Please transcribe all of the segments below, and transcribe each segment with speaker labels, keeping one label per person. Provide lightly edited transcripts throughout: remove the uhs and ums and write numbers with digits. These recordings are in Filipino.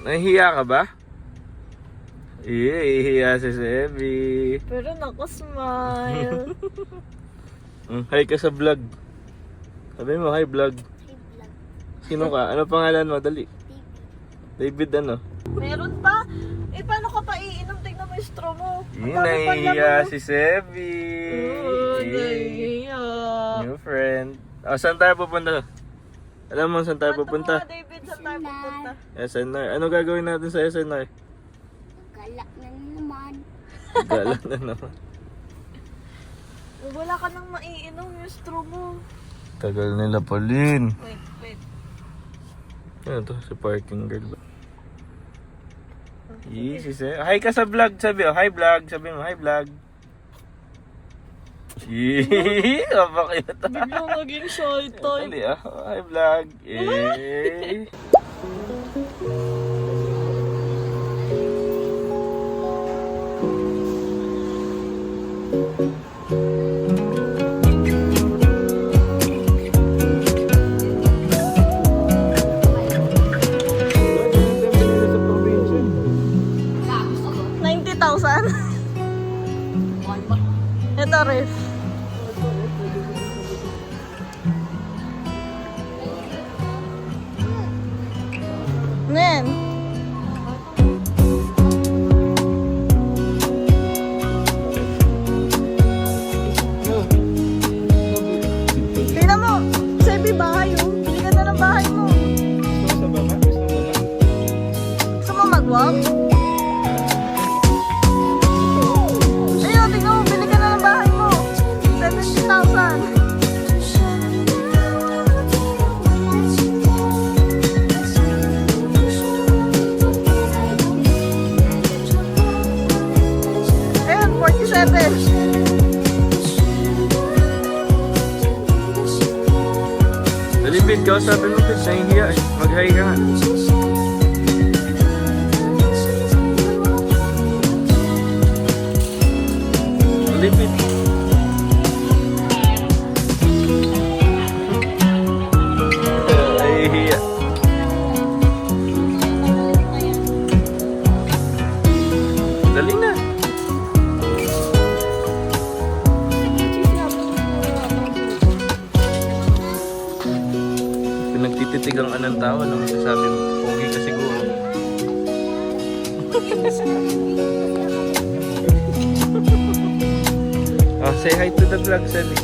Speaker 1: Nahihiya ka ba? Ihiya si Sebi.
Speaker 2: Pero nakasmile.
Speaker 1: Hi ka sa vlog. Sabi mo, hi vlog. Sino ka? Ano pangalan mo? Dali. David ano?
Speaker 2: Meron pa? Eh, paano ka pa iinom? Tingnan mo yung straw mo.
Speaker 1: Nahihiya si Sebi.
Speaker 2: Nahihiya.
Speaker 1: New friend. Oh, saan tayo pupunta? Alam mo saan tayo pupunta?
Speaker 2: David, saan tayo pupunta?
Speaker 1: SNR. Ano gagawin natin sa SNR?
Speaker 3: Galak na naman.
Speaker 1: Gala na naman.
Speaker 2: Wala ka nang maiinom yung straw mo.
Speaker 1: Tagal nila Pauline.
Speaker 2: Wait.
Speaker 1: Ano to? Si parking girl ba? Easy sir. Hi ka sa vlog. Sabi oh, hi vlog. Sabi mo, hi vlog. Yee! Kapakita.
Speaker 2: Biglang naging shy type.
Speaker 1: Dali ah. Hi vlog. Eh.
Speaker 2: Ito, Ref. Nen. Tingnan mo. Sebi, bahay oh. Bili ka na ng bahay mo. Gusto mo mag-walk? Ayun, tingnan mo. Bili ka na ng bahay mo. 70,000. Ayun, 47.
Speaker 1: Dali Pete, kausapin mo Pete. Nahihiya eh. Mag-hi ka nga. Dali Pete. Nahihiya. Dali na. Pinagtititigang ka ng tao, no? Sabi mo, pogi ka siguro. Oh, say hi to the vlog, Sebi.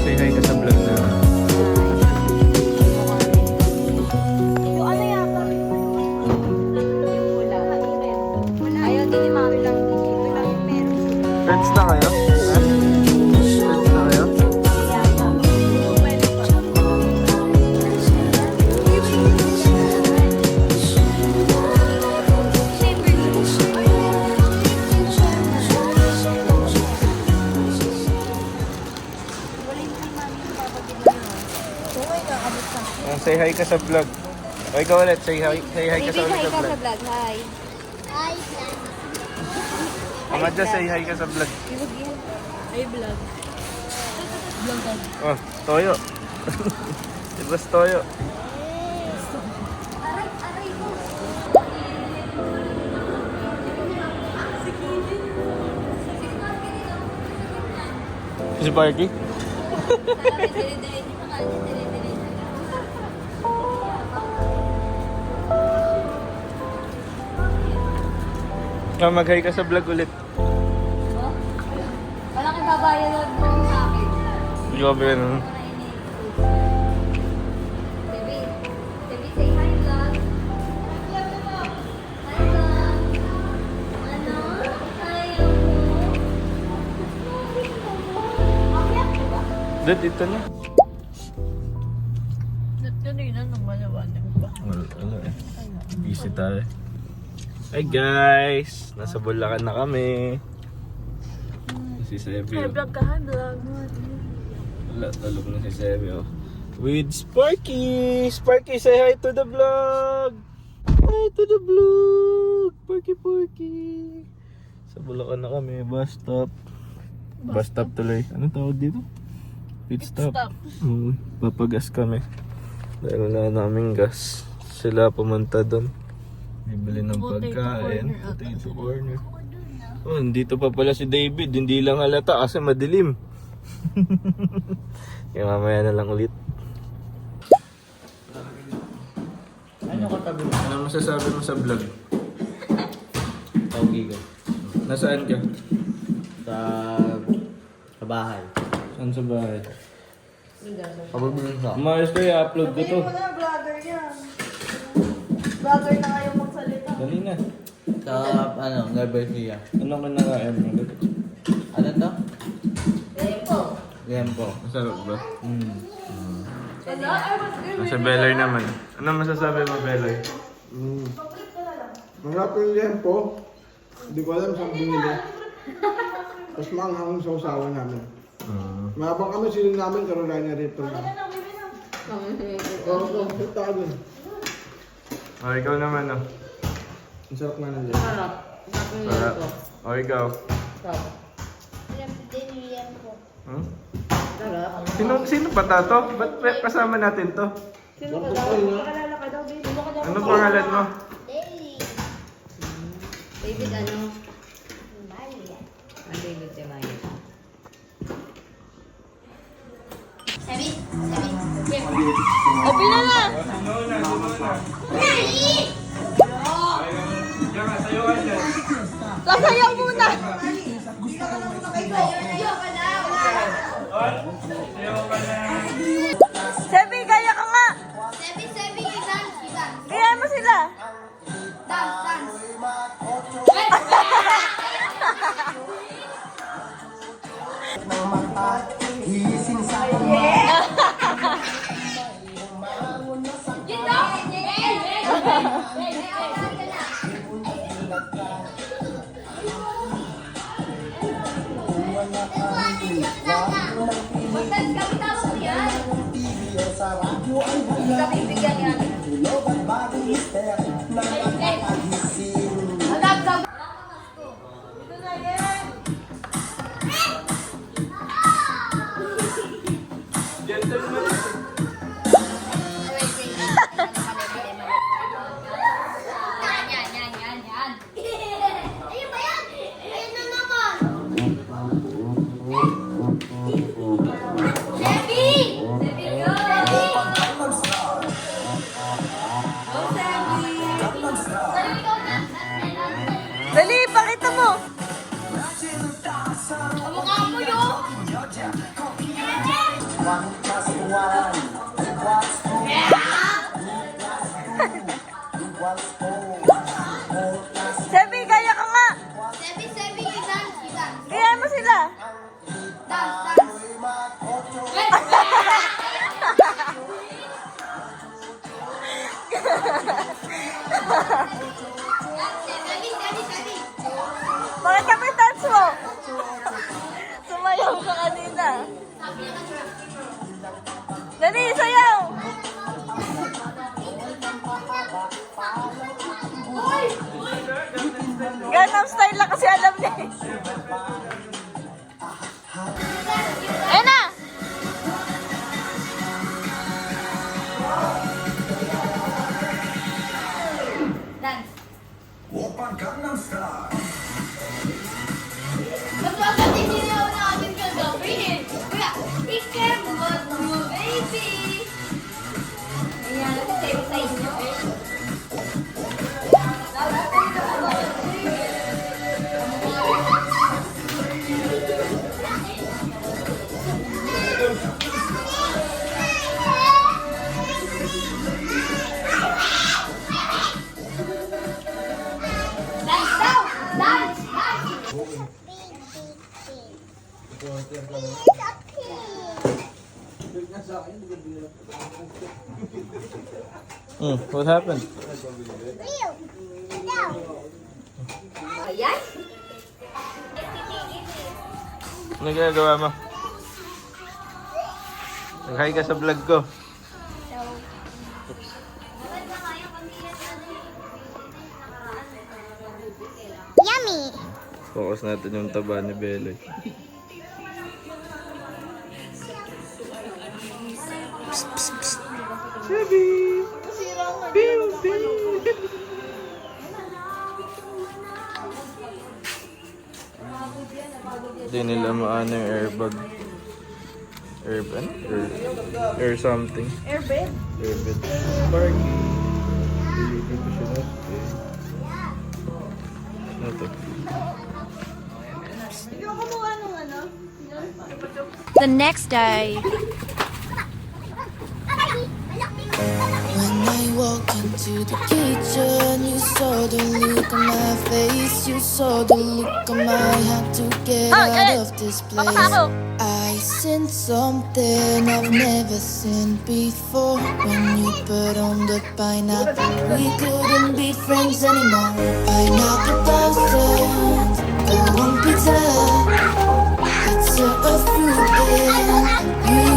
Speaker 1: Say hi ka sa vlog na.
Speaker 3: Yung ano yata? Wala. Ayaw din ni Mami lang. Wala yung meron.
Speaker 1: Friends na kayo? Ha? Friends na kayo? Say hi ka sa vlog. O ikaw ulit, say hi ka sa ulit sa vlog.
Speaker 3: Hi. Hi,
Speaker 1: Kamadja, say hi ka sa vlog.
Speaker 2: Ay, vlog.
Speaker 1: Oh, toyo. Ibas toyo. Si Parky? Mag-hi ka sa vlog ulit.
Speaker 3: Wala kang babayad mo sa akin.
Speaker 1: Grabe yan. Dad, ito na.
Speaker 2: Kanina nung maliwanag ba?
Speaker 1: Wala eh. Busy tayo. Hi guys! Nasa Bulacan na kami. Si Sebi.
Speaker 2: Hi vlog ka, hi vlog.
Speaker 1: Wala, talog na si Sebi oh. With Sparky! Sparky, say hi to the vlog! Hi to the vlog! Sparky! Sa Bulacan na kami, bus stop. Bus stop tuloy. Anong tawag dito? Pit stop. Papagas kami. Dahil wala naming gas. Sila pumunta doon. Bibili ng pagkain. Potato corner. Oh, dito pa pala si David. Hindi lang halata kasi madilim. Kaya mamaya na lang ulit. Ano masasabi mo sa vlog?
Speaker 4: Tawagi ko.
Speaker 1: Nasaan ka?
Speaker 4: Sa bahay.
Speaker 1: Saan sa bahay?
Speaker 4: Kabulbulan sa.
Speaker 1: Umayos kayo, upload ko to.
Speaker 2: Wala, vlogger yan. Vlogger na kayo magsalita.
Speaker 1: Dali na.
Speaker 4: Sa Nueva Ecija.
Speaker 1: Anong kinakain mo?
Speaker 4: Ano to?
Speaker 2: Tempo.
Speaker 4: Lempo.
Speaker 1: Masarap ba?
Speaker 2: Ano? Ay, mas good.
Speaker 1: Sa Beloy naman. Ano masasabi mo, Beloy?
Speaker 5: Marap yung lempo. Hindi ko alam saan binili. Tapos maanghang sa usawa namin. Mabang kami sinin namin, Carolina Reaper na. Oo, punta ka dun.
Speaker 1: O, ikaw naman, oh.
Speaker 5: Ang sarap nga ng lempo.
Speaker 1: Sarap. O, ikaw. Hmm? Sino pa tato? Ba't kasama natin to? Ano pangalan mo?
Speaker 3: David ano? David Jemaya.
Speaker 2: Open na na! Sasayaw muna! Sebi, kaya ka nga! Kaya mo sila! Dali, pakita mo! Sebi, kaya ka nga! Kaya mo sila! Bakit kami touch mo? Sumayaw ka kanina. Dali, sayaw! Gangnam Style lang kasi alam niya eh. Ayun na!
Speaker 1: What happened?
Speaker 3: Ayan.
Speaker 1: Ano ginagawa mo? Nag-hi ka sa vlog ko.
Speaker 2: Yummy!
Speaker 1: Focus natin yung taba ni Beloy. Psst, psst, psst. Sabi! Pew, pew. Hindi nila maano yung airbag. Air something.
Speaker 3: Airbed.
Speaker 1: Airbag. Sparky. Dito siya na. Ano to?
Speaker 3: Ikaw kumuha nung ano?
Speaker 6: The next day.
Speaker 7: When I walk into the kitchen, you saw the look on my face, you saw the look on my heart to get out of this place. I seen something I've never seen before. When you put on the pineapple, we couldn't be friends anymore. Pineapple thousand, the one pizza. It's a fruit and you